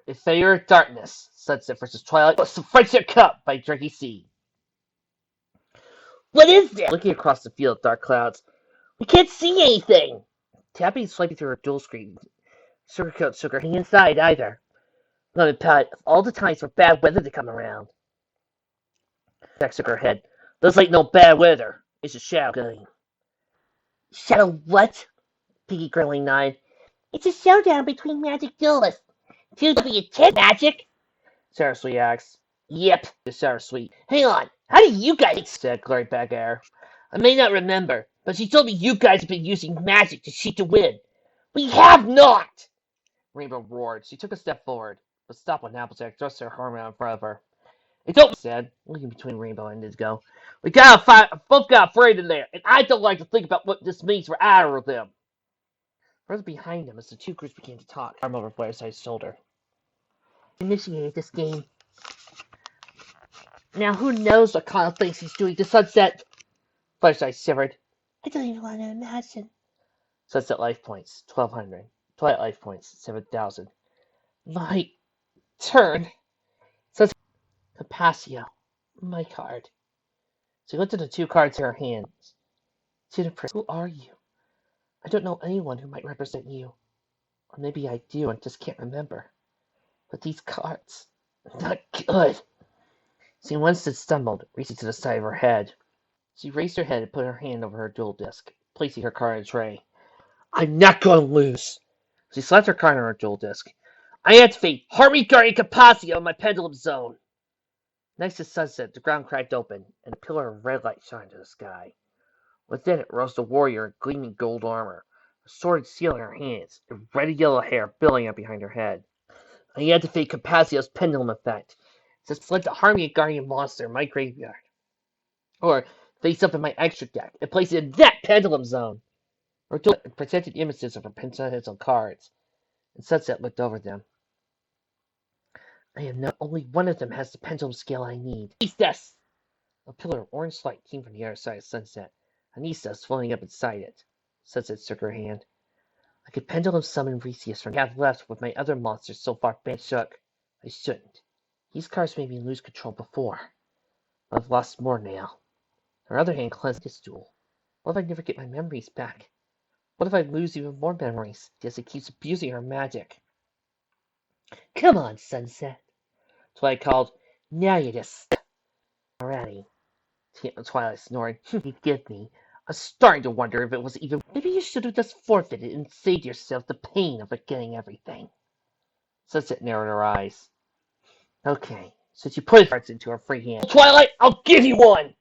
It's Failure Darkness, Sunset versus Twilight. It's the Friendship Cup by Drinky C. What is this? Looking across the field of dark clouds. We can't see anything! Tapping and swiping through her dual screen. Sugarcoat shook her hand inside either. Let me pat all the times for bad weather to come around. Jack shook her head. Looks like no bad weather. It's a shadow going. Shadow what? Piggy grimly nodded. It's a showdown between magic duelists. 2W10 magic? Sarah asked. Yep, Sarah Sweet. Hang on, how do you guys? Said glaring back at her. I may not remember, but she told me you guys have been using magic to cheat to win. We have not! Rainbow roared. She took a step forward, but stopped when Applejack thrust her arm out in front of her. I don't, said, looking between Rainbow and Indigo. We both got afraid in there, and I don't like to think about what this means for either of them. Further behind them, as the two groups began to talk, arm over Fireside's shoulder. Initiated this game. Now who knows what Kyle thinks he's doing to Sunset? Fireside shivered. I don't even want to imagine. Sunset life points, 1,200. Twilight life points, 7,000. My turn. Sunset Capaccio. My card. She looked at the two cards in her hands. Juniper, who are you? I don't know anyone who might represent you. Or maybe I do and just can't remember. But these cards, not good. She once had stumbled, reaching to the side of her head. She raised her head and put her hand over her dual disc, placing her card in a tray. I'm not going to lose. She slapped her card on her dual disc. I activate Harmony Guardian Capaccio in my pendulum zone. Next to sunset, the ground cracked open, and a pillar of red light shone into the sky. Within it rose the warrior in gleaming gold armor, a sword seal in her hands, and red and yellow hair billowing up behind her head. I activate Capaccio's pendulum effect. To select a Harmony Guardian monster in my graveyard. Or face up in my extra deck and place it in that pendulum zone. Or protected images of her potential cards. And Sunset looked over them. I have known only one of them has the pendulum scale I need. Anistas! A pillar of orange light came from the other side of Sunset. Anistas floating up inside it. Sunset shook her hand. I could pendulum summon Resius from the half left with my other monsters so far bent shook. I shouldn't. These cards made me lose control before. But I've lost more now. On the other hand, cleanse this duel. What if I never get my memories back? What if I lose even more memories, because it keeps abusing her magic? Come on, Sunset. Twilight called. Now you just already. Twilight snored. Forgive me. I was starting to wonder if it was even. Maybe you should have just forfeited and saved yourself the pain of forgetting everything. Sunset narrowed her eyes. Okay, since you put cards into her free hand. Twilight, I'll give you one!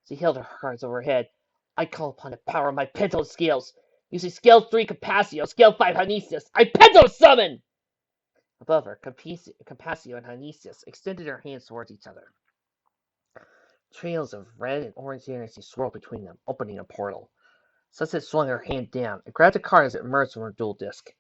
She held her cards over her head. I call upon the power of my pendulum scales. Using scale 3 Capaccio, scale 5 Hanisis, I pendulum summon! Above her, Capaccio and Hanisis extended their hands towards each other. Trails of red and orange energy swirled between them, opening a portal. Sunset swung her hand down and grabbed the card as it emerged from her dual disc.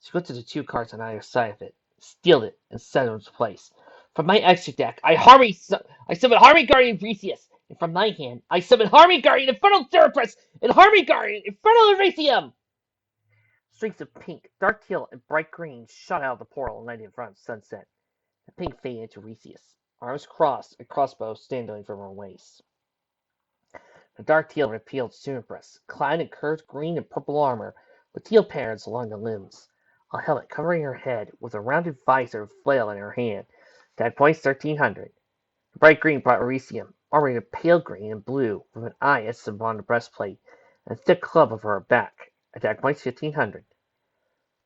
She looked at the two cards on either side of it, steeled it, and set it into place. From my extra deck, I summon Harmony Guardian Resius, and from my hand, I summon Harmony Guardian Infernal Therapress and Harmony Guardian Infernal Erasium! Streaks of pink, dark teal, and bright green shot out of the portal and landed in front of Sunset. The pink faded into Resius, arms crossed, a crossbow standing from her waist. The dark teal repealed Juniperus, clad in curved green and purple armor, with teal patterns along the limbs. A helmet covering her head, with a rounded visor and flail in her hand. Attack points 1,300. The bright green brought Elysium, armored in pale green and blue, with an eye etched upon the breastplate, and a thick club over her back. Attack points 1,500.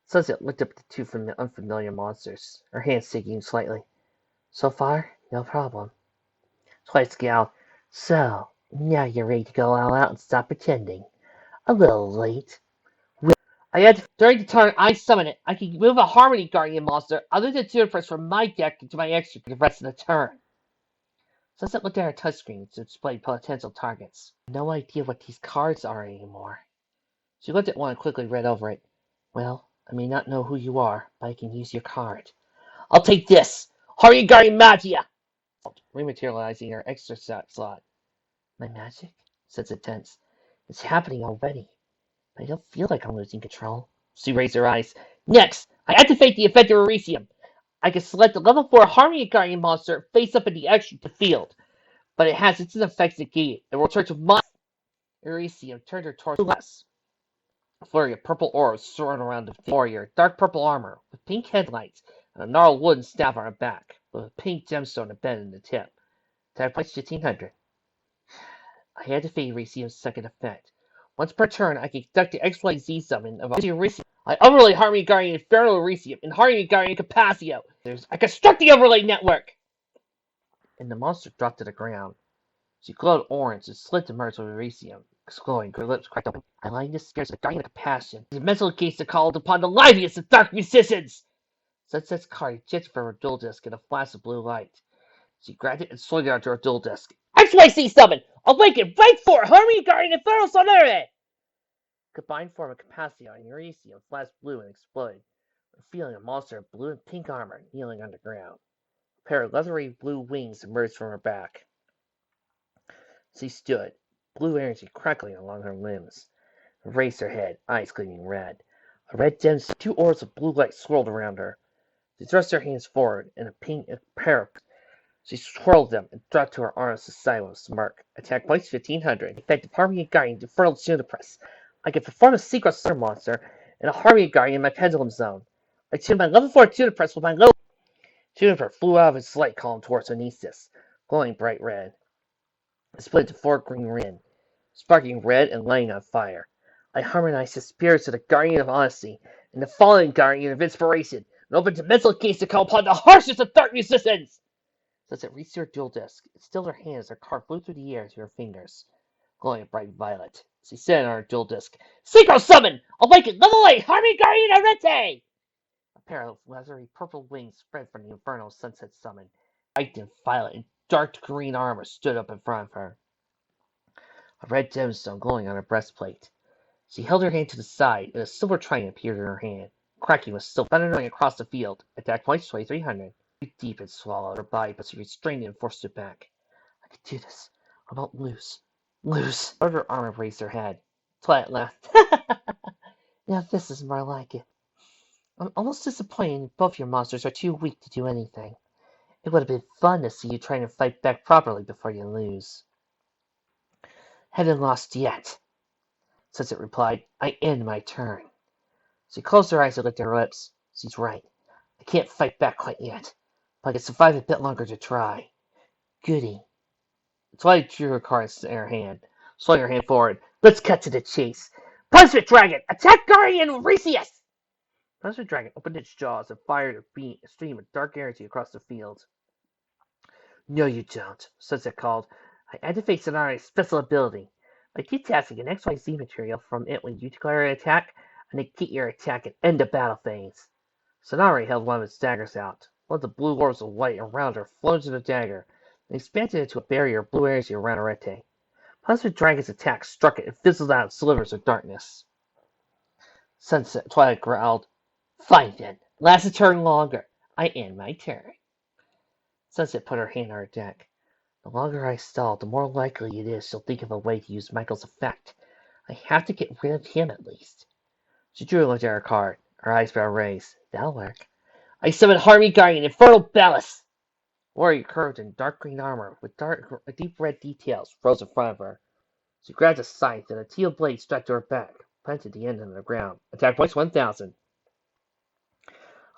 Sunset looked up at the two unfamiliar monsters, her hands shaking slightly. So far, no problem. Twilight scowled. So, now you're ready to go all out and stop pretending. A little late. During the turn I summon it, I can move a Harmony Guardian monster other than Juniper's from my deck into my extra for the rest of the turn. Sunset looked at her touchscreen to display potential targets. No idea what these cards are anymore. She looked at one and quickly read over it. Well, I may not know who you are, but I can use your card. I'll take this! Harmony Guardian Magia! Rematerializing her extra slot. My magic? Sunset tense. It's happening already. I don't feel like I'm losing control. She raised her eyes. Next, I activate the effect of Eresium. I can select a level 4 Harmony Guardian monster face up in the extra field, but it has its effects negated. It will return to my Elysium, turned her towards less. A flurry of purple orbs soaring around the warrior, dark purple armor, with pink headlights, and a gnarled wooden staff on her back, with a pink gemstone embedded in the tip. Attack points 1500. I had to fade Elysium's second effect. Once per turn, I can conduct the XYZ summon of Elysium. I overlay Harmony Guardian Inferno Elysium and Harmony Guardian Capaccio. I construct the overlay network! And the monster dropped to the ground. She glowed orange and slid to merge with Elysium. Glowing, her lips cracked open. I lined the scares of Guardian of Compassion. The mental gaze that called upon the liveliest of dark musicians! Sunset's card ejected from her dual disc in a flash of blue light. She grabbed it and swung it onto her dual disc. XYZ summon! Awaken! Right for Harmony Guardian Inferno Sonare! Combined form of Capaccio and Elysium flashed blue and exploded, revealing a monster of blue and pink armor kneeling on the ground. A pair of leathery blue wings emerged from her back. She stood, blue energy crackling along her limbs. Raised her head, eyes gleaming red. A red gemstone, 2 orbs of blue light swirled around her. She thrust her hands forward, and a pair of she swirled them and dropped to her arms to silent smirk. Attack points 1500. Effective Harmony Guardian Infernal Junipress. I can perform a secret Thunder monster and a Harmony Guardian in my pendulum zone. I tuned my level 4 Junipress with my level. Juniper flew out of its light column towards Anistis, glowing bright red. It split into 4 green rings, sparking red and lighting on fire. I harmonized the spirits of the Guardian of Honesty and the fallen Guardian of Inspiration, and opened a mental gaze to call upon the harshest of dark musicians! As it reached her dual disc, it stilled her hand as her card flew through the air to her fingers, glowing bright violet. She said on her dual disc, Synchro Summon! Awaken Level 8 Harmony Guardian Arete! A pair of leathery purple wings spread from the infernal sunset summon. White and violet and dark green armor stood up in front of her, a red gemstone glowing on her breastplate. She held her hand to the side, and a silver trident appeared in her hand, cracking with silver, thundering across the field. Attack points 2300. Deep and swallowed her body, but she restrained it and forced it back. I could do this. I won't lose. Lose. Her armor raised her head. Twilight laughed. Now this is more like it. I'm almost disappointed both your monsters are too weak to do anything. It would have been fun to see you trying to fight back properly before you lose. Haven't lost yet. Sunset replied, I end my turn. She closed her eyes and licked her lips. She's right. I can't fight back quite yet, but I can survive a bit longer to try. Goody. Twilight drew her card in her hand, swung her hand forward. Let's cut to the chase. Punishment Dragon! Attack Guardian Resius! Punishment Dragon opened its jaws and fired a stream of dark energy across the field. No, you don't, Sunset called. I activate Sonari's special ability. By detasking an XYZ material from it when you declare an attack, I negate your attack and end the battle phase. Sonari held one of its daggers out. One of the blue orbs of light around her flowed into the dagger and expanded into a barrier of blue energy around Arete. Punishment Dragon's attack struck it and fizzled out in slivers of darkness. Twilight growled. Fine then. Last a turn longer. I end my turn. Sunset put her hand on her deck. The longer I stall, the more likely it is she'll think of a way to use Michael's effect. I have to get rid of him at least. She drew and looked at her card, her eyebrow raised. That'll work. I summon Harmony Guardian Infernal Ballast! Warrior curved in dark green armor with deep red details rose in front of her. She grabbed a scythe and a teal blade strapped to her back, planted the end on the ground. Attack points 1000.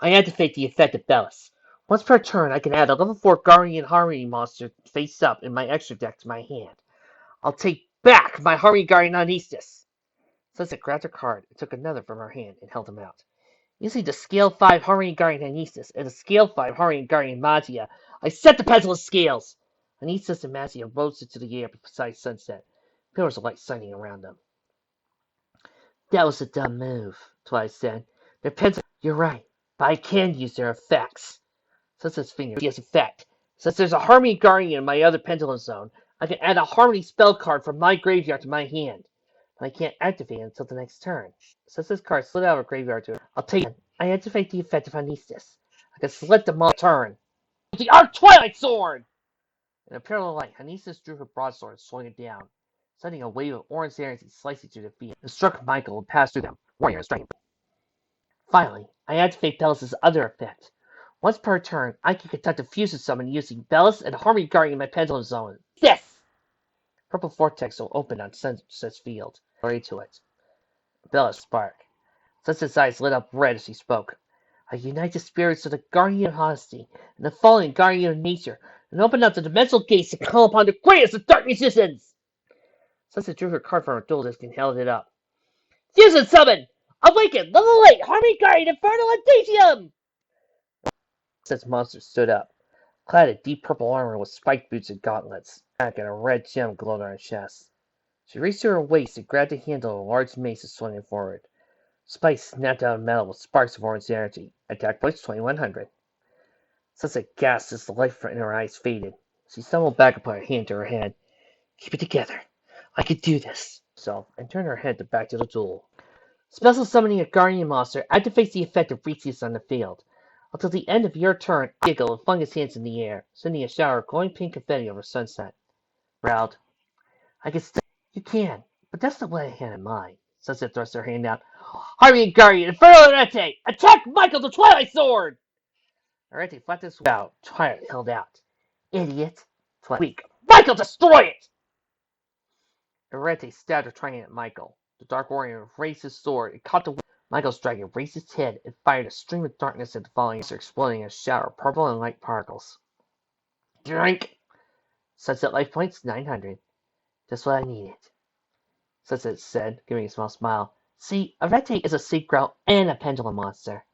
I activate the effect of Bellus. Once per turn, I can add a level 4 Guardian Harmony monster face up in my extra deck to my hand. I'll take back my Harmony Guardian Anistis. Sunset grabbed her card and took another from her hand and held them out. Using the Scale 5 Harmony Guardian Anistis and the Scale 5 Harmony Guardian Magia, I set the pendulum scales. Anistis and Magia rose into the air beside Sunset, pillars of light shining around them. That was a dumb move, Twilight said. Their pendulum, you're right, but I can use their effects. Sunset's finger, he has effect. Since there's a Harmony Guardian in my other pendulum zone, I can add a Harmony spell card from my graveyard to my hand. But I can't activate it until the next turn. Since this card slid out of her graveyard to her, I'll take it. I activate the effect of Anistis. I can select a monster turn. The Arc Twilight Sword! In a parallel light, Anistis drew her broadsword and swung it down, sending a wave of orange energy slicing through the field. It struck Michael and passed through them, warrior and striking. Finally, I activate Bellus's other effect. Once per turn, I can conduct a fusion summon using Duelist and Harmony Guardian in my pendulum zone. Yes! Purple Vortex will open on Sunset's field. Hurry to it. Duelist spark. Sunset's eyes lit up red as he spoke. I unite the spirits of the Guardian of Honesty and the fallen Guardian of Nature, and open up the dimensional gates to call upon the greatest of dark musicians! Sunset drew her card from her dual disc and held it up. Fusion summon! Awaken! Level 8! Harmony Guardian Infernal Adagium! Sunset's monster stood up, clad in deep purple armor with spiked boots and gauntlets, back and a red gem glowed on her chest. She reached to her waist and grabbed the handle of a large mace and swung it forward. Spikes snapped out of metal with sparks of orange energy. Attack points 2100. Sunset gasped as the light in her eyes faded. She stumbled back and put her hand to her head. Keep it together. I could do this. And turned her head back to the duel. Special summoning a guardian monster activates the effect of Reese's on the field. Until the end of your turn, Giggle and flung his hands in the air, sending a shower of glowing pink confetti over Sunset. Growled. I can still. You can, but that's not what I had in mind. Sunset thrust her hand out. Harvey and Guardian, Inferno Arete! Attack Michael the Twilight Sword! Arete flapped his out. Twilight held out. Idiot! Twilight weak. Michael, destroy it! Arete stabbed her trident at Michael. The Dark Warrior raised his sword and caught the Michael's dragon raised his head and fired a stream of darkness at the falling monster, exploding in a shower of purple and light particles. Drink! Sunset life points 900. Just what I needed. Sunset said, giving a small smile. See, Arete is a sleep growl and a pendulum monster.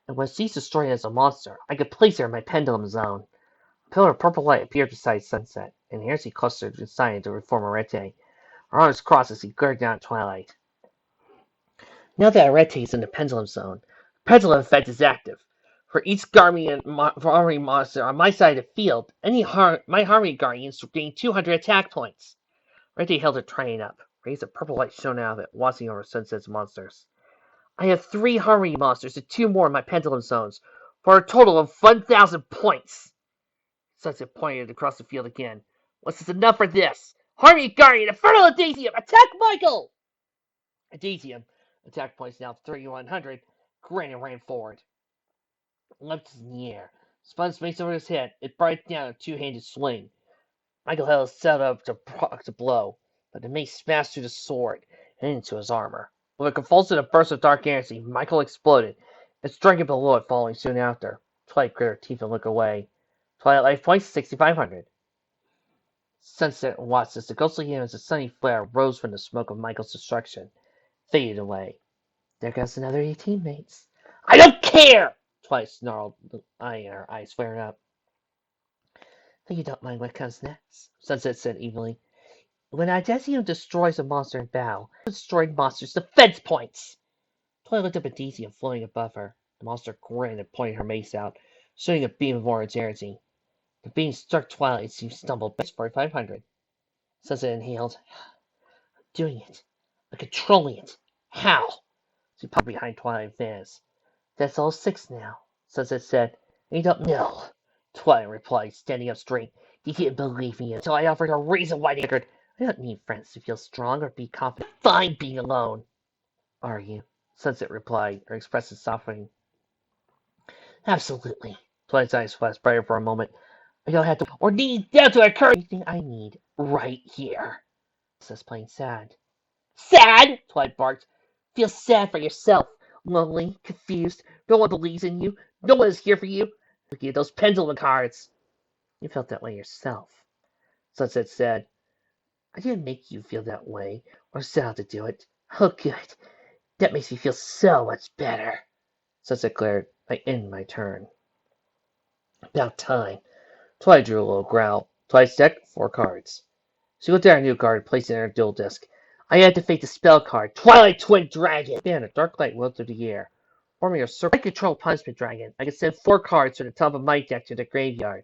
And when she's destroyed as a monster, I could place her in my pendulum zone. A pillar of purple light appeared beside Sunset, and here she clustered inside to reform Arete. Her arms crossed as he glared down at Twilight. Now that Arete is in the pendulum zone, the pendulum effect is active. For each Guardian Harmony monster on my side of the field, my Harmony Guardians gain 200 attack points. Arete held her trident up. Rays of purple light shone out of it, watching over Sunset's monsters. I have 3 Harmony monsters and 2 more in my pendulum zones, for a total of 1,000 points. Sunset pointed across the field again. Was this enough for this? Harmony Guardian, Infernal Adagium, attack Michael! Adagium, attack points now 3,100, grinned and ran forward. Leapt in the air, spun his mace over his head, it brought it down in a two-handed swing. Michael held his set up to blow, but the mace smashed through the sword and into his armor. With a convulsive burst of dark energy, Michael exploded, and striking below it following soon after. Twilight grit her teeth and looked away. Twilight life points 6,500. Sunset watched as the ghostly image of sunny flare rose from the smoke of Michael's destruction, faded away. There goes another of your teammates. I don't care! Twilight snarled, her eyes flaring up. Think you don't mind what comes next, Sunset said evenly. When Adagium destroys a monster in battle, it destroyed monster's defense points. Twilight looked up at Adagium floating above her. The monster grinned and pointed her mace out, shooting a beam of orange energy. The beam struck Twilight and she stumbled back 4,500. Sunset inhaled. I'm doing it. I'm controlling it. How? She popped behind Twilight and vanished. That's all 6 now, Sunset said. You don't know. Twilight replied, standing up straight. You didn't believe me until I offered a reason why they anchored. I don't need friends to feel strong or be confident. Fine being alone. Are you? Sunset replied, her expression softening. Absolutely. Twilight's eyes flashed brighter for a moment. I don't have to or need down to occur anything I need right here. Says plain sad. Sad? Twilight barked. Feel sad for yourself. Lonely, confused, no one believes in you, no one is here for you. Looking at those pendulum cards. You felt that way yourself, Sunset said. I didn't make you feel that way, or set out to do it. Oh, good. That makes me feel so much better. Sunset glared. I end my turn. About time. Twilight drew a little growl. Twilight's deck, 4 cards. She looked at her new card and placed it in her dual disc. I activate the spell card, Twilight Twin Dragon. Then a dark light welled through the air, forming a circle. I control Punishment Dragon. I can send 4 cards from the top of my deck to the graveyard.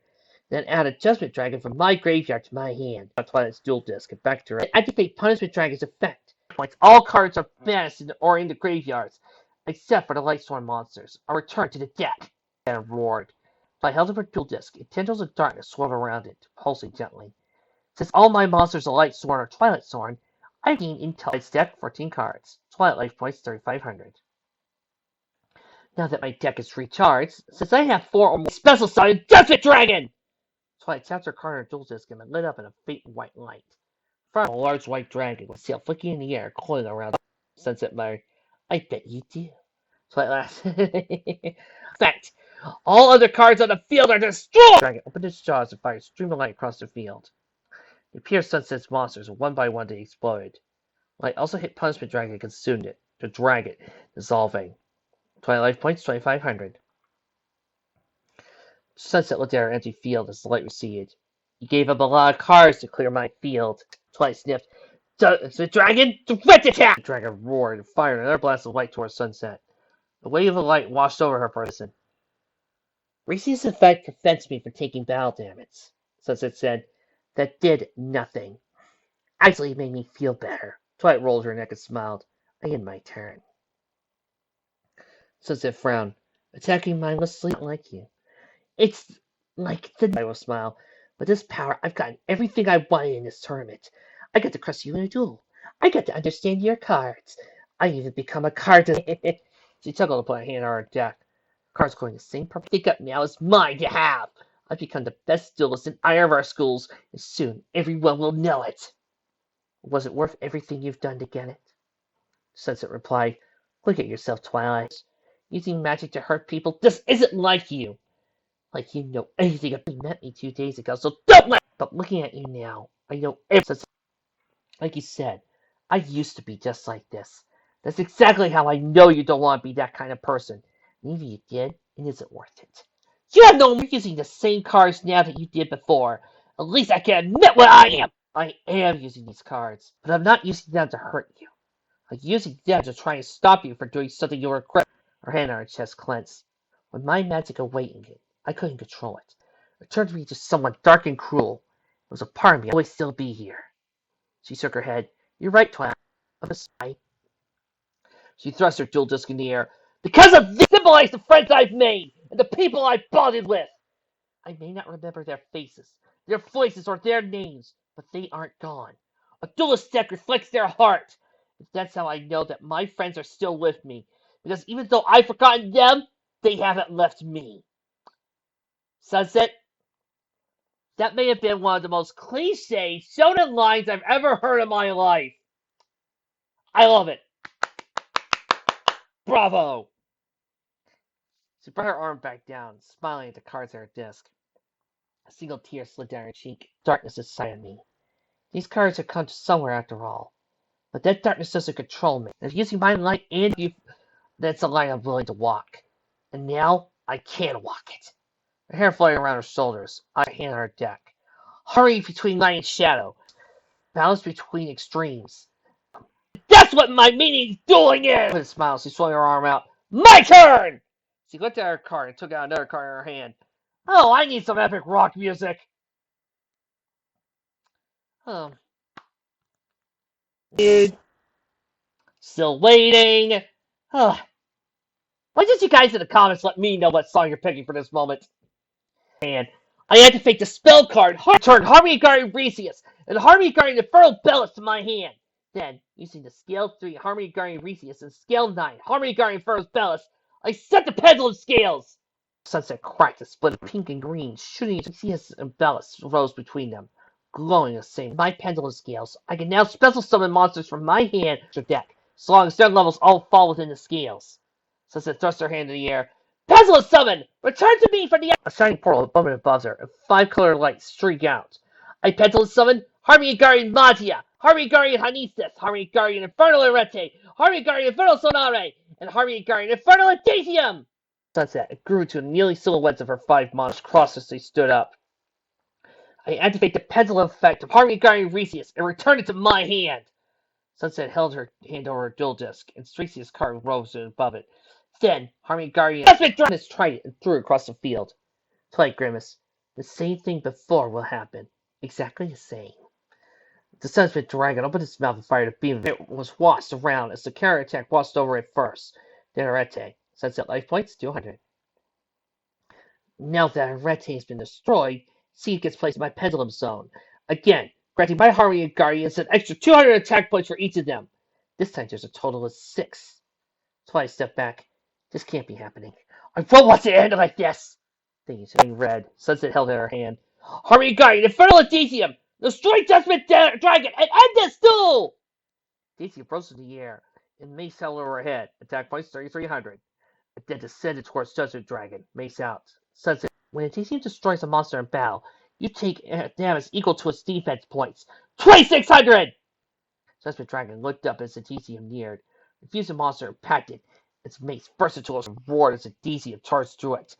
Then add a Judgment Dragon from my graveyard to my hand. Twilight's dual disc and back to her. Activate Punishment Dragon's effect. Points. All cards are banished or in the graveyards, except for the Lightsworn monsters. Are returned to the deck. And roared. I held up her dual disc, and tendrils of darkness swirled around it, pulsing gently. Since all my monsters are Lightsworn or Twilight Sworn, I gain in Twilight's deck 14 cards. Twilight life points 3,500. Now that my deck is recharged, since I have 4 or more special summon Desert Dragon! Twilight tapped her card on her dual disc and it lit up in a faint white light. From a large white dragon with sail flicking in the air, coiling around Sunset muttered, I bet you do. Twilight laughed. In fact, all other cards on the field are destroyed! The dragon opened its jaws and fired a stream of light across the field. The pierced Sunset's monsters, one by one, they exploded. Light also hit Punishment Dragon and consumed it, the dragon dissolving. Twilight life points, 2,500. Sunset looked at her empty field as the light receded. You gave up a lot of cards to clear my field. Twilight sniffed. The dragon, direct attack! The dragon roared and fired another blast of light towards Sunset. The wave of light washed over her for a instant. Reese's effect prevents me from taking battle damage, Sunset said. That did nothing. Actually, it made me feel better. Twilight rolled her neck and smiled. I had my turn. Sunset frowned. Attacking mindlessly like you. It's like the I will smile. With this power, I've gotten everything I wanted in this tournament. I got to crush you in a duel. I got to understand your cards. I even become a card. She chuckled to put a hand on her deck. Cards going the same purpose they got now is mine to have. I've become the best duelist in either of our schools, and soon everyone will know it. Was it worth everything you've done to get it? Sunset replied, Look at yourself, Twilight. Using magic to hurt people, this isn't like you. Like you know anything about you met me 2 days ago, so don't let. But looking at you now, I know everything. Like you said, I used to be just like this. That's exactly how I know you don't want to be that kind of person. And even if you did, it isn't worth it. You have no more using the same cards now that you did before. At least I can admit what I am. I am using these cards, but I'm not using them to hurt you. I'm using them to try and stop you from doing something you'll regret. Her hand on her chest clenched. When my magic awakened it, I couldn't control it. It turned me into someone dark and cruel. It was a part of me. I'll always still be here. She shook her head. You're right, Twilight. I'm sorry. She thrust her dual disc in the air. Because of this symbolize the friends I've made and the people I've bonded with. I may not remember their faces, their voices, or their names, but they aren't gone. A duelist deck reflects their heart. That's how I know that my friends are still with me. Because even though I've forgotten them, they haven't left me. Sunset, that may have been one of the most cliche shonen lines I've ever heard in my life. I love it. Bravo! She brought her arm back down, smiling at the cards on her disc. A single tear slid down her cheek. Darkness inside of me. These cards have come to somewhere after all. But that darkness doesn't control me. And if using my light and you, that's a line I'm willing to walk. And now, I can walk it. Her hair flowing around her shoulders. I hand on her deck. Hurry between light and shadow. Balance between extremes. That's what my meaning dueling is! With a smile, she swung her arm out. My turn! She looked at her card and took out another card in her hand. Oh, I need some epic rock music. Dude. Still waiting. Why don't you guys in the comments let me know what song you're picking for this moment? And I activate the spell card. Turn Harmony Guardian Resius and Harmony Guardian Infernal Bellis to my hand. Then, using the Scale 3 Harmony Guardian Resius and Scale 9 Harmony Guardian Infernal Bellis, I set the pendulum scales! Sunset cracked a split of pink and green, shooting Resius and Bellis rose between them, glowing the same. My pendulum scales, I can now special summon monsters from my hand to deck, so long as their levels all fall within the scales. Sunset thrust her hand in the air. Pendulum summon! Return to me for the A shining portal above her, and 5-color lights streak out. I pendulum summon Harmony Guardian Magia, Harmony Guardian Hanisith, Harmony Guardian Infernal Arete, Harmony Guardian Infernal Sonare, and Harmony Guardian Infernal Adacium! Sunset, it grew to nearly silhouettes of her 5 monsters crossed as they stood up. I activate the pendulum effect of Harmony Guardian Resius and return it to my hand. Sunset held her hand over her dual disc, and Resius' card rose above it. Then, Harmony Guardian tried it and threw it across the field. Twilight grimaced. The same thing before will happen. Exactly the same. The Sunspit Dragon opened its mouth and fired a beam. It was washed around as the counter attack washed over it first. Then Arete. Sunset life points, 200. Now that Arete has been destroyed, Seed gets placed in my pendulum zone. Again, granting my Harmony Guardians an extra 200 attack points for each of them. This time there's a total of 6. Twilight stepped back. This can't be happening. I won't want it to end like this! Things turning red. Sunset held in her hand. Hurry, guard! Infernal Adesium! Destroy Judgment Dragon and end this duel! Daisy rose in the air and mace held over her head. Attack points 3,300. It then descended towards Judgment Dragon. Mace out. Sunset. When Adesium destroys a monster in battle, you take damage equal to its defense points. 2,600! Judgment Dragon looked up as Adesium neared. The fusing monster impacted. Its mace burst into a roar as Adesium charged through it.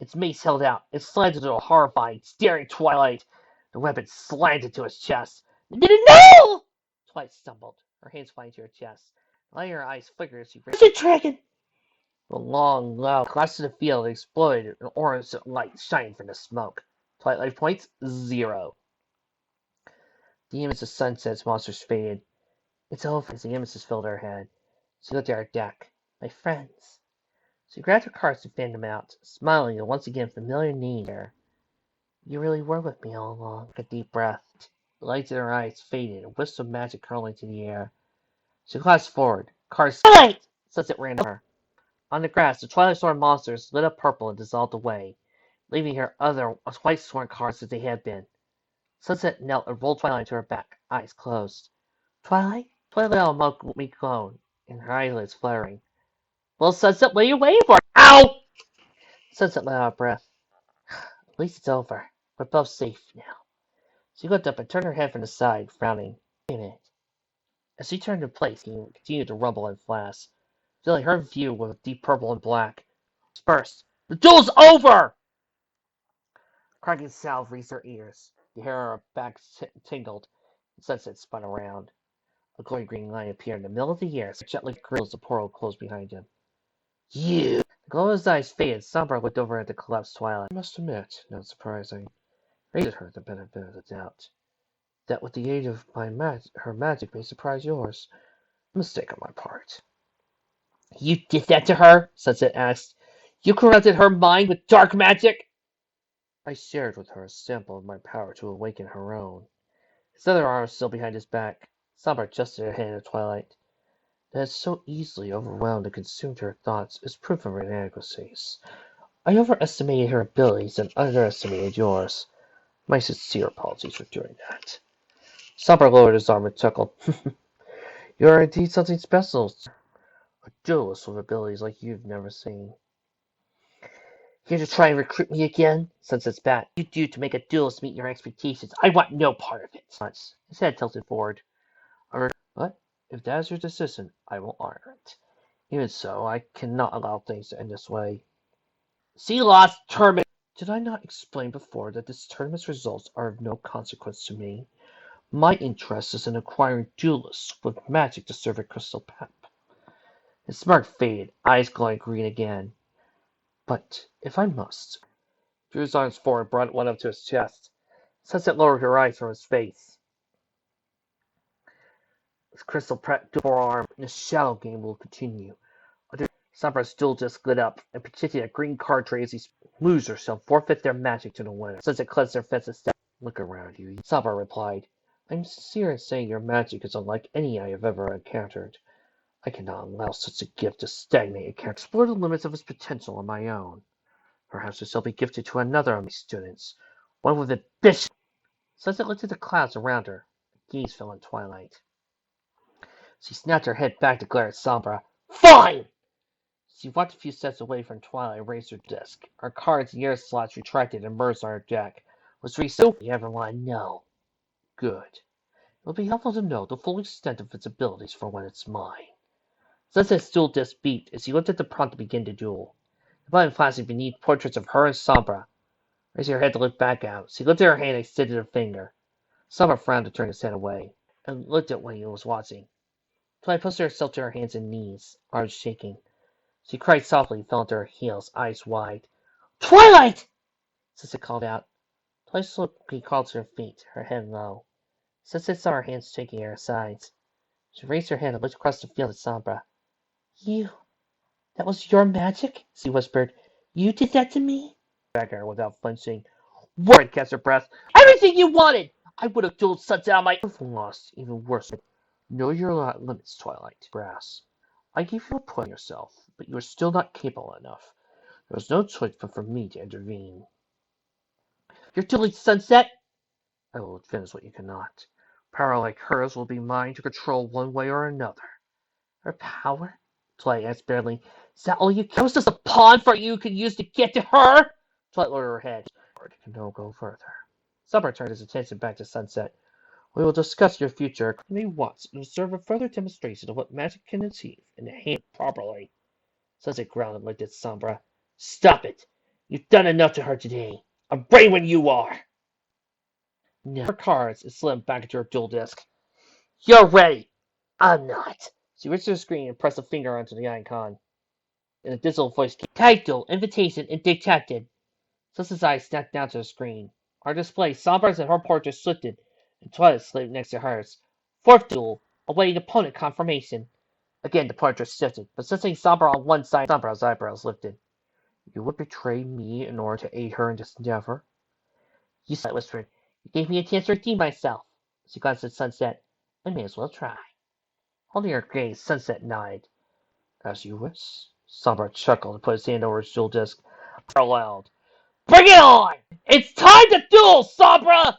Its mace held out. It slammed into a horrifying, staring Twilight. The weapon slammed into his chest. No! Twilight stumbled, her hands flying to her chest. Letting her eyes flicker as she ran. Judgment Dragon! The long, loud collapsed to the field and exploded, an orange light shining from the smoke. Twilight life points, 0. The image of Sunset's monsters faded. It's over as the images filled her head. She looked at her deck. My friends. She grabbed her cards and fanned them out, smiling at once again familiar name there. You really were with me all along. A deep breath. The lights in her eyes faded, a wisp of magic curling to the air. She glanced forward. Cards. Twilight! Sunset ran to her. On the grass, the Twilight Sworn monsters lit up purple and dissolved away, leaving her other White Sworn cards as they had been. Sunset knelt and rolled Twilight to her back, eyes closed. Twilight? Twilight let out a weak groan, and her eyelids fluttering. Well, Sunset, what are you waiting for? Ow! Sunset let out a breath. At least it's over. We're both safe now. She looked up and turned her head from the side, frowning. Wait a minute. As she turned in place, he continued to rumble and flash, filling her view with deep purple and black. Burst. The duel's over! Cracking sound reached her ears. The hair on her back tingled, and Sunset spun around. A glowing green line appeared in the middle of the air, gently grills the portal closed behind him. You! The glow of his eyes faded. Sombra looked over at the collapsed Twilight. I must admit, not surprising. Rated her the benefit of the doubt. That with the aid of her magic may surprise yours. A mistake on my part. You did that to her? Sunset asked. You corrupted her mind with dark magic? I shared with her a sample of my power to awaken her own. His other arm still behind his back. Sombra adjusted her hand to Twilight. That had so easily overwhelmed and consumed her thoughts is proof of her inadequacies. I overestimated her abilities and underestimated yours. My sincere apologies for doing that. Sombra lowered his arm and chuckled. You are indeed something special. A duelist with abilities like you've never seen. Here to try and recruit me again? Sunset spat. What you do to make a duelist meet your expectations? I want no part of it. His head tilted forward. But if that is your decision, I will honor it. Even so, I cannot allow things to end this way. See lost tournament. Did I not explain before that this tournament's results are of no consequence to me? My interest is in acquiring duelists with magic to serve a crystal pep. His smirk faded, eyes glowing green again. But if I must. Drew his arms forward and brought one up to his chest. Sunset lowered her eyes from his face. His crystal forearm and the shadow game will continue. Sombra's duel just lit up and projected a green card tray as he losers shall forfeit their magic to the winner. Sunset cleansed their fences down. Look around you, Sombra replied. I'm sincere in saying your magic is unlike any I have ever encountered. I cannot allow such a gift to stagnate. I can explore the limits of its potential on my own. Perhaps it shall be gifted to another of my students, one with ambition. Sunset looked at the clouds around her. Her gaze fell on Twilight. She snapped her head back to glare at Sombra. Fine! She walked a few steps away from Twilight and raised her desk. Her cards and air slots retracted and merged on her deck. Was resold you ever want to know? Good. It will be helpful to know the full extent of its abilities for when it's mine. Sunset's duel disc beeped as he looked at the prompt to begin the duel. The button flashing beneath portraits of her and Sombra. Raising her head to look back out, she looked at her hand and extended her finger. Sombra frowned to turn his head away, and looked at when he was watching. Twilight pushed herself to her hands and knees, arms shaking. She cried softly and fell into her heels, eyes wide. Twilight! Sunset called out. Twilight slowly crawled to her feet, her head low. Sunset saw her hands shaking at her sides. She raised her head and looked across the field at Sombra. You... that was your magic? She whispered. You did that to me? Back at her without flinching. Word, catch her breath. Everything you wanted! I would have dueled Sunset on my... lost, even worse. Know your limits, Twilight. Brass. I give you a point yourself. but you are still not capable enough. There was no choice but for me to intervene. You're too late, Sunset! I will finish what you cannot. Power like hers will be mine to control one way or another. Her power? Twilight asked barely. Is that all you care? I was just a pawn for you could use to get to her? Twilight lowered her head. Or can no go further. Summer turned his attention back to Sunset. We will discuss your future me once and observe a further demonstration of what magic can achieve and handle it properly. Sunset growled and looked at Sombra. Stop it! You've done enough to her today. I'm brave when you are! Now, her cards and slid back into her duel disk. You're ready! I'm not. She reached to the screen and pressed a finger onto the icon. And a dismal voice came. Title, invitation, and detected. Sunset's eyes snapped down to the screen. On display, Sombra's and her portrait shifted, and Twilight slid next to hers. Fourth duel, awaiting opponent confirmation. Again, the portrait shifted, but sensing Sombra on one side, Sombra's eyebrows lifted. You would betray me in order to aid her in this endeavor? You said, whispered. You gave me a chance to redeem myself. She glanced at Sunset. I may as well try. Holding her gaze, Sunset nodded. As you wish. Sombra chuckled and put his hand over his jewel disc. Aloud. Bring it on! It's time to duel, Sombra!